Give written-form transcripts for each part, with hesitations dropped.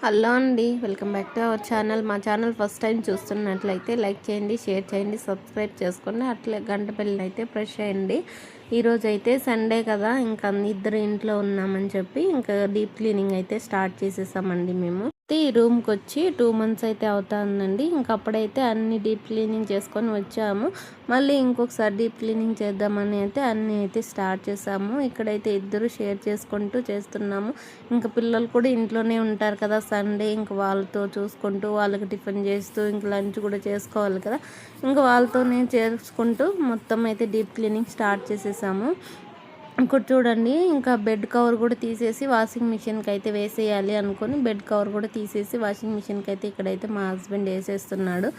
Hello అండి, welcome back to our channel. మా channel first time చూస్తున్నట్లయితే లైక్ చేయండి, షేర్ చేయండి, సబ్స్క్రైబ్ చేసుకోండి. అట్లే గంట బెల్ని అయితే ప్రెస్ చేయండి. ఈరోజు అయితే సండే కదా, ఇంకా ఇద్దరు ఇంట్లో ఉన్నామని చెప్పి ఇంకా డీప్ క్లీనింగ్ అయితే స్టార్ట్ చేసేసామండి. మేము ఈ రూమ్కి వచ్చి 2 months అయితే అవుతుందండి. ఇంకా అప్పుడైతే అన్ని డీప్ క్లీనింగ్ చేసుకొని వచ్చాము. మళ్ళీ ఇంకొకసారి డీప్ క్లీనింగ్ చేద్దామని అయితే అన్నీ అయితే స్టార్ట్ చేసాము. ఇక్కడైతే ఇద్దరు షేర్ చేసుకుంటూ చేస్తున్నాము. ఇంకా పిల్లలు కూడా ఇంట్లోనే ఉంటారు కదా సండే, ఇంకా వాళ్ళతో చూసుకుంటూ వాళ్ళకి టిఫిన్ చేస్తూ ఇంకా లంచ్ కూడా చేసుకోవాలి కదా, ఇంకా వాళ్ళతోనే చేసుకుంటూ మొత్తం అయితే డీప్ క్లీనింగ్ స్టార్ట్ చేసేసాము. ఇక్కడ చూడండి, ఇంకా బెడ్ కవర్ కూడా తీసేసి వాషింగ్ మిషన్కి అయితే వేసేయాలి అనుకొని బెడ్ కవర్ కూడా తీసేసి వాషింగ్ మిషన్కి అయితే ఇక్కడైతే మా హస్బెండ్ వేసేస్తున్నాడు.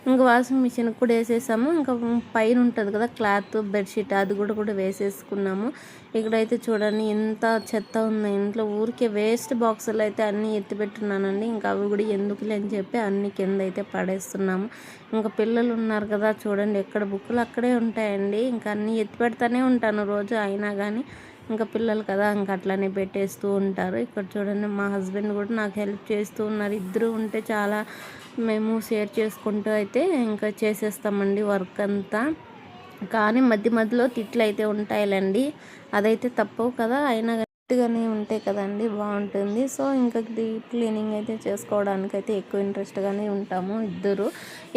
ఇంకా వాషింగ్ మిషన్కి కూడా వేసేసాము. ఇంకా పైన ఉంటుంది కదా క్లాత్ బెడ్షీట్, అది కూడా వేసేసుకున్నాము. ఇక్కడైతే చూడండి ఎంత చెత్త ఉంది ఇంట్లో. ఊరికే వేస్ట్ బాక్సులు అయితే అన్నీ ఎత్తిపెట్టున్నానండి. ఇంకా అవి కూడా ఎందుకులే అని చెప్పి అన్ని కింద అయితే పడేస్తున్నాము. ఇంకా పిల్లలు ఉన్నారు కదా చూడండి, ఎక్కడ బుక్కులు అక్కడే ఉంటాయండి. ఇంకా అన్నీ ఎత్తి పెడతానే ఉంటాను రోజు, అయినా కానీ ఇంకా పిల్లలు కదా ఇంకా అట్లనే పెట్టేస్తూ ఉంటారు. ఇక్కడ చూడండి, మా హస్బెండ్ కూడా నాకు హెల్ప్ చేస్తూ ఉన్నారు. ఇద్దరు ఉంటే చాలా మేము షేర్ చేసుకుంటూ అయితే ఇంకా చేసేస్తామండి వర్క్ అంతా. కానీ మధ్యలో తిట్లు అయితే ఉంటాయిలేండి, అదైతే తప్పవు కదా, అయినా గానే ఉంటాయి కదండి, బాగుంటుంది. సో ఇంకా డీప్ క్లీనింగ్ అయితే చేసుకోవడానికి అయితే ఎక్కువ ఇంట్రెస్ట్గానే ఉంటాము ఇద్దరు.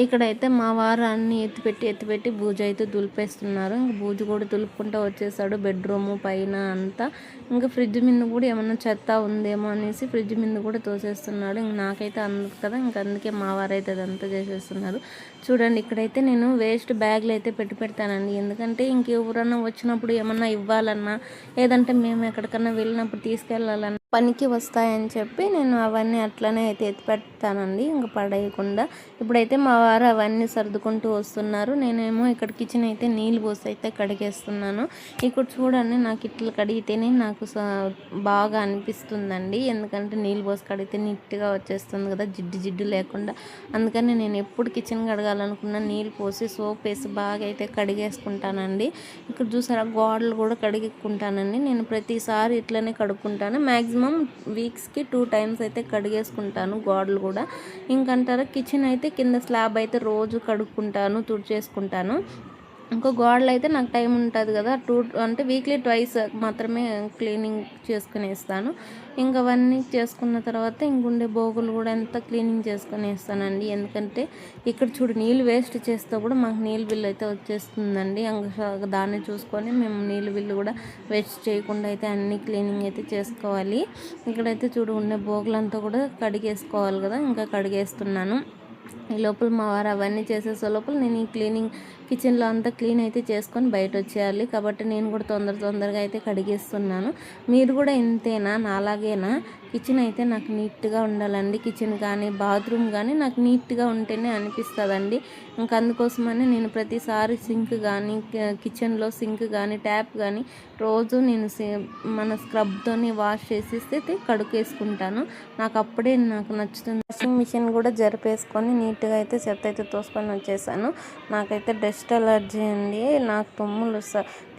ఇక్కడైతే మా వారు అన్ని ఎత్తిపెట్టి బూజు అయితే దులిపేస్తున్నారు. ఇంక బూజు కూడా దులుపుకుంటూ వచ్చేసాడు బెడ్రూము పైన అంతా. ఇంకా ఫ్రిడ్జ్ మీద కూడా ఏమన్నా చెత్త ఉందేమో అనేసి ఫ్రిడ్జ్ మీద కూడా తోసేస్తున్నాడు. ఇంక నాకైతే అందుకు కదా, ఇంక అందుకే మా వారు అయితే అదంతా చేసేస్తున్నారు. చూడండి, ఇక్కడైతే నేను వేస్ట్ బ్యాగ్లు అయితే పెడతానండి. ఎందుకంటే ఇంకెవరన్నా వచ్చినప్పుడు ఏమన్నా ఇవ్వాలన్నా, లేదంటే మేము ఎక్కడికన్నా వెళ్ళినప్పుడు తీసుకెళ్ళాలన్నా పనికి వస్తాయని చెప్పి నేను అవన్నీ అట్లనే అయితే ఎత్తి పెడతానండి, ఇంకా పడేయకుండా. ఇప్పుడైతే మా వారు అవన్నీ సర్దుకుంటూ వస్తున్నారు. నేనేమో ఇక్కడ కిచెన్ అయితే నీళ్ళు పోసి అయితే కడిగేస్తున్నాను. ఇక్కడ చూడండి, నాకు ఇట్లా కడిగితేనే నాకు బాగా అనిపిస్తుందండి. ఎందుకంటే నీళ్ళు పోసి కడిగితే నీట్గా వచ్చేస్తుంది కదా, జిడ్డు లేకుండా. అందుకని నేను ఎప్పుడు కిచెన్ కడగాలనుకున్నా నీళ్ళు పోసి సోప్ వేసి బాగా అయితే కడిగేసుకుంటానండి. ఇక్కడ చూసారా, గోడలు కూడా కడిగేసుకుంటానండి. నేను ప్రతిసారి ఇట్లనే కడుక్కుంటాను. మ్యాక్సిమం వీక్స్కి 2 times అయితే కడిగేసుకుంటాను గోడలు కూడా. ఇంకంటారా, కిచెన్ అయితే కింద స్లాబ్ అయితే రోజు కడుక్కుంటాను, తుడిచేసుకుంటాను. ఇంకో గోడలు అయితే నాకు టైం ఉంటుంది కదా, అంటే వీక్లీ 2 మాత్రమే క్లీనింగ్ చేసుకునేస్తాను. ఇంకా అవన్నీ చేసుకున్న తర్వాత ఇంకుండే బోగులు కూడా అంతా క్లీనింగ్ చేసుకునేస్తానండి. ఎందుకంటే ఇక్కడ చూడు, నీళ్ళు వేస్ట్ చేస్తే కూడా మాకు నీళ్ళు బిల్లు అయితే వచ్చేస్తుందండి. ఇంకా దాన్ని చూసుకొని మేము నీళ్ళు బిల్లు కూడా వేస్ట్ చేయకుండా అయితే అన్ని క్లీనింగ్ అయితే చేసుకోవాలి. ఇక్కడైతే చూడు, ఉండే బోగులంతా కూడా కడిగేసుకోవాలి కదా, ఇంకా కడిగేస్తున్నాను. ఈ లోపల మా వారు అవన్నీ చేసేసే లోపల నేను ఈ క్లీనింగ్ కిచెన్లో అంతా క్లీన్ అయితే చేసుకొని బయట వచ్చేయాలి. కాబట్టి నేను కూడా తొందరగా అయితే కడిగేస్తున్నాను. మీరు కూడా ఇంతేనా, నాలాగేనా? కిచెన్ అయితే నాకు నీట్గా ఉండాలండి. కిచెన్ కానీ బాత్రూమ్ కానీ నాకు నీట్గా ఉంటేనే అనిపిస్తుందండి. ఇంకా అందుకోసమని నేను ప్రతిసారి సింక్ కానీ, కిచెన్లో సింక్ కానీ, ట్యాప్ కానీ రోజు నేను మన స్క్రబ్తోని వాష్ చేసేస్తే కడుక్కేసుకుంటాను. నాకు నచ్చుతుంది. వాషింగ్ మిషన్ కూడా జరిపేసుకొని నీట్గా అయితే చెత్త అయితే తోసుకొని వచ్చేసాను. నాకైతే డస్ట్ అలర్జీ అండి. నాకు తుమ్ములు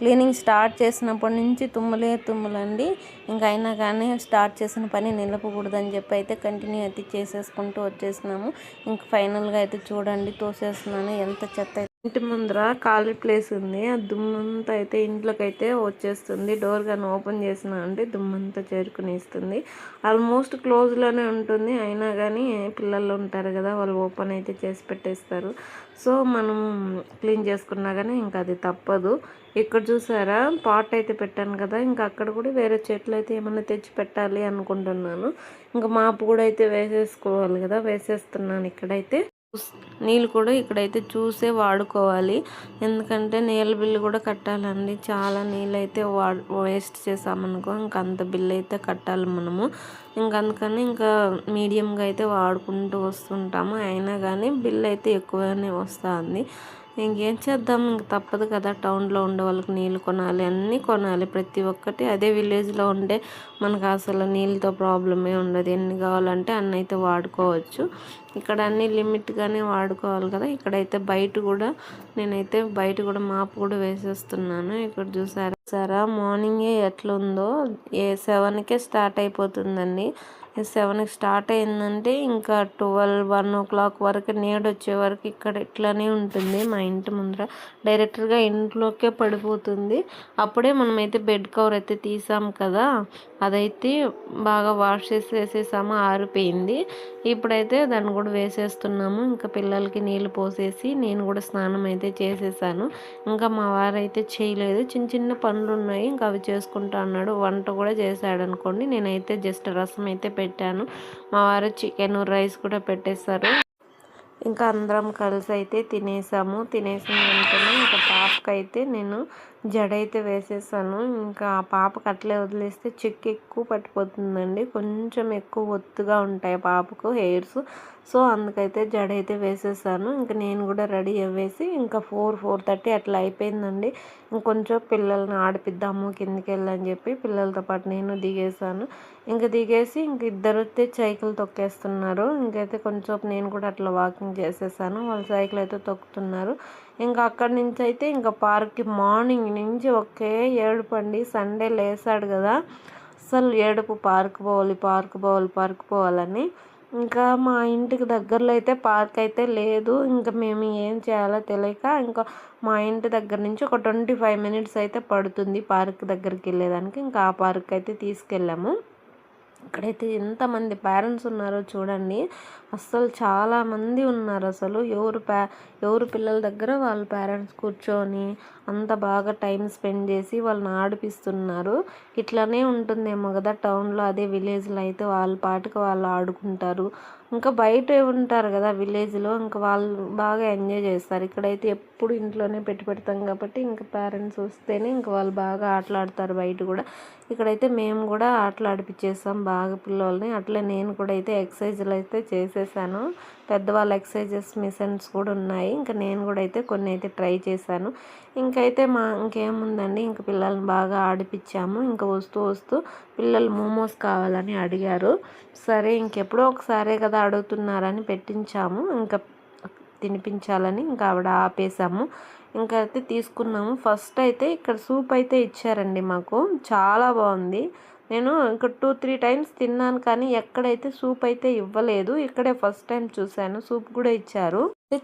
క్లీనింగ్ స్టార్ట్ చేసినప్పటి నుంచి తుమ్ములండి. ఇంకా అయినా కానీ స్టార్ట్ చేసిన పని నిలపకూడదని చెప్పి అయితే కంటిన్యూ అయితే చేసేసుకుంటూ వచ్చేసినాము. ఇంకా ఫైనల్గా అయితే చూడండి, తోసేస్తున్నాను. ఎంత చెత్త ఇంటి ముందర ఖాళీ ప్లేస్ ఉంది, ఆ దుమ్మంతా అయితే ఇంట్లోకి అయితే వచ్చేస్తుంది. డోర్ కానీ ఓపెన్ చేసినా అంటే దుమ్మంతా చేరుకునేస్తుంది. ఆల్మోస్ట్ క్లోజ్లోనే ఉంటుంది, అయినా కానీ పిల్లలు ఉంటారు కదా, వాళ్ళు ఓపెన్ అయితే చేసి పెట్టేస్తారు. సో మనం క్లీన్ చేసుకున్నా కానీ ఇంకా అది తప్పదు. ఇక్కడ చూసారా, పాట్ అయితే పెట్టాను కదా, ఇంకా అక్కడ కూడా వేరే చెట్లు అయితే ఏమన్నా తెచ్చి పెట్టాలి అనుకుంటున్నాను. ఇంకా మాపు కూడా అయితే వేసేసుకోవాలి కదా, వేసేస్తున్నాను. ఇక్కడైతే నీళ్ళు కూడా ఇక్కడైతే చూసే వాడుకోవాలి. ఎందుకంటే నీళ్ళ బిల్లు కూడా కట్టాలండి. చాలా నీళ్ళు అయితే వేస్ట్ చేసామనుకో ఇంకా అంత బిల్లు అయితే కట్టాలి మనము. అందుకని ఇంకా మీడియంగా అయితే వాడుకుంటూ వస్తుంటాము. అయినా కానీ బిల్లు అయితే ఎక్కువగానే వస్తుంది. ఇంకేం చేద్దాం, ఇంక తప్పదు కదా. టౌన్లో ఉండే వాళ్ళకి నీళ్ళు కొనాలి, అన్నీ కొనాలి, ప్రతి ఒక్కటి. అదే విలేజ్లో ఉండే మనకు అసలు నీళ్ళతో ప్రాబ్లమే ఉండదు. ఎన్ని కావాలంటే అన్నీ అయితే వాడుకోవచ్చు. ఇక్కడ అన్నీ లిమిట్గానే వాడుకోవాలి కదా. ఇక్కడైతే నేనైతే బయట కూడా మాపు కూడా వేసేస్తున్నాను. ఇక్కడ చూసారా మార్నింగే ఎట్లుందో, 7కే స్టార్ట్ అయిపోతుందండి. 7కి స్టార్ట్ అయిందంటే ఇంకా 1 o'clock వరకు నీడొచ్చే వరకు ఇక్కడ ఇట్లానే ఉంటుంది మా ఇంటి ముందర. డైరెక్ట్గా ఇంట్లోకే పడిపోతుంది. అప్పుడే మనమైతే బెడ్ కవర్ అయితే తీసాం కదా, అదైతే బాగా వాష్ చేసి వేసేసాము, ఆరిపోయింది. ఇప్పుడైతే దాన్ని కూడా వేసేస్తున్నాము. ఇంకా పిల్లలకి నీళ్ళు పోసేసి నేను కూడా స్నానం అయితే చేసేసాను. ఇంకా మా వారైతే చేయలేదు, చిన్న చిన్న పనులు ఉన్నాయి ఇంకా అవి చేసుకుంటా అన్నాడు. వంట కూడా చేశాడు అనుకోండి. నేనైతే జస్ట్ రసం అయితే పెట్టాను, మా వారు చికెన్ రైస్ కూడా పెట్టేశారు. ఇంకా అందరం కలిసి అయితే తినేసాము. తినేసిన వెంటనే ఇంకా పాపకైతే నేను జడ అయితే వేసేసాను. ఇంకా ఆ పాపకు అట్లే వదిలేస్తే చెక్కు ఎక్కువ పట్టిపోతుందండి, కొంచెం ఎక్కువ ఒత్తుగా ఉంటాయి పాపకు హెయిర్స్. సో అందుకైతే జడ అయితే వేసేసాను. ఇంకా నేను కూడా రెడీ అవ్వేసి ఇంకా 4:30 అట్లా అయిపోయిందండి. ఇంకొంచెం పిల్లల్ని ఆడిపిద్దాము కిందికి వెళ్ళని చెప్పి పిల్లలతో పాటు నేను దిగేసాను. ఇంక దిగేసి ఇంక ఇద్దరు అయితే సైకిల్ తొక్కేస్తున్నారు. ఇంకైతే కొంచెం నేను కూడా అట్లా వాకింగ్ చేసేసాను, వాళ్ళు సైకిల్ అయితే తొక్కుతున్నారు. ఇంకా అక్కడి నుంచి అయితే ఇంకా పార్క్కి మార్నింగ్ నుంచి ఒకే ఏడుపండి. సండే లేసాడు కదా, అసలు ఏడుపు, పార్క్ పోవాలని. ఇంకా మా ఇంటికి దగ్గరలో అయితే పార్క్ అయితే లేదు. ఇంకా మేము ఏం చేయాలో తెలియక ఇంకా మా ఇంటి దగ్గర నుంచి ఒక 25 minutes అయితే పడుతుంది పార్క్ దగ్గరికి వెళ్ళేదానికి. ఇంకా ఆ పార్క్ అయితే తీసుకెళ్ళాము. ఇక్కడైతే ఎంతమంది పేరెంట్స్ ఉన్నారో చూడండి, అస్సలు చాలామంది ఉన్నారు. అసలు ఎవరు పిల్లల దగ్గర వాళ్ళ పేరెంట్స్ కూర్చొని అంత బాగా టైం స్పెండ్ చేసి వాళ్ళని ఆడిపిస్తున్నారు. ఇట్లానే ఉంటుందేమో కదా టౌన్లో, అదే విలేజ్లో అయితే వాళ్ళ పాటుకు వాళ్ళు ఆడుకుంటారు. ఇంకా బయట ఉంటారు కదా విలేజ్లో, ఇంకా వాళ్ళు బాగా ఎంజాయ్ చేస్తారు. ఇక్కడైతే ఎప్పుడు ఇంట్లోనే పెడతాం కాబట్టి ఇంకా పేరెంట్స్ వస్తేనే ఇంకా వాళ్ళు బాగా ఆటలాడతారు బయట కూడా. ఇక్కడైతే మేము కూడా ఆటలాడిపించేస్తాం బాగా పిల్లల్ని. అట్లే నేను కూడా అయితే ఎక్సర్సైజులు అయితే చేసేసాను. పెద్దవాళ్ళ ఎక్సర్సైజెస్ మిషన్స్ కూడా ఉన్నాయి. ఇంకా నేను కూడా అయితే కొన్ని అయితే ట్రై చేశాను. ఇంకైతే ఇంకేముందండి, ఇంక పిల్లల్ని బాగా ఆడిపించాము. ఇంకా వస్తూ పిల్లలు మోమోస్ కావాలని అడిగారు. సరే ఇంకెప్పుడో ఒకసారే కదా అడుగుతున్నారని పెట్టించాము. ఇంకా తినిపించాలని ఇంకా ఆవిడ ఆపేసాము. ఇంకా అయితే తీసుకున్నాము. ఫస్ట్ అయితే ఇక్కడ సూప్ అయితే ఇచ్చారండి మాకు, చాలా బాగుంది. నేను ఇంకా 2-3 times తిన్నాను కానీ ఎక్కడైతే సూప్ అయితే ఇవ్వలేదు. ఇక్కడే ఫస్ట్ టైం చూశాను, సూప్ కూడా ఇచ్చారు.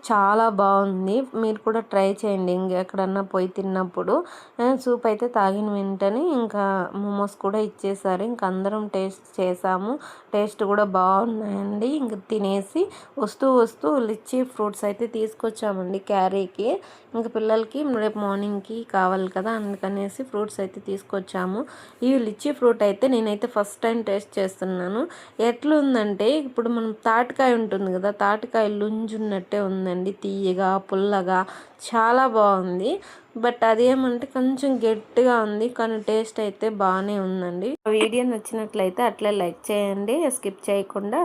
చాలా బాగుంది, మీరు కూడా ట్రై చేయండి ఇంకెక్కడన్నా పోయి తిన్నప్పుడు. సూప్ అయితే తాగిన వెంటనే ఇంకా మోమోస్ కూడా ఇచ్చేసారు. ఇంక అందరం టేస్ట్ చేసాము, టేస్ట్ కూడా బాగున్నాయండి. ఇంక తినేసి వస్తూ లిచ్చీ ఫ్రూట్స్ అయితే తీసుకొచ్చామండి క్యారీకి. ఇంక పిల్లలకి రేపు మార్నింగ్కి కావాలి కదా, అందుకనేసి ఫ్రూట్స్ అయితే తీసుకొచ్చాము. ఈ లిచ్చీ ఫ్రూట్ అయితే నేనైతే ఫస్ట్ టైం టేస్ట్ చేస్తున్నాను. ఎట్లుందంటే ఇప్పుడు మనం తాటికాయ ఉంటుంది కదా, తాటికాయ లుంజున్నట్టే ఉందండి, తీయగా పుల్లగా చాలా బాగుంది. బట్ అదేమంటే కొంచెం గట్టిగా ఉంది, కానీ టేస్ట్ అయితే బాగానే ఉందండి. వీడియో నచ్చినట్లయితే అట్లే లైక్ చేయండి, స్కిప్ చేయకుండా.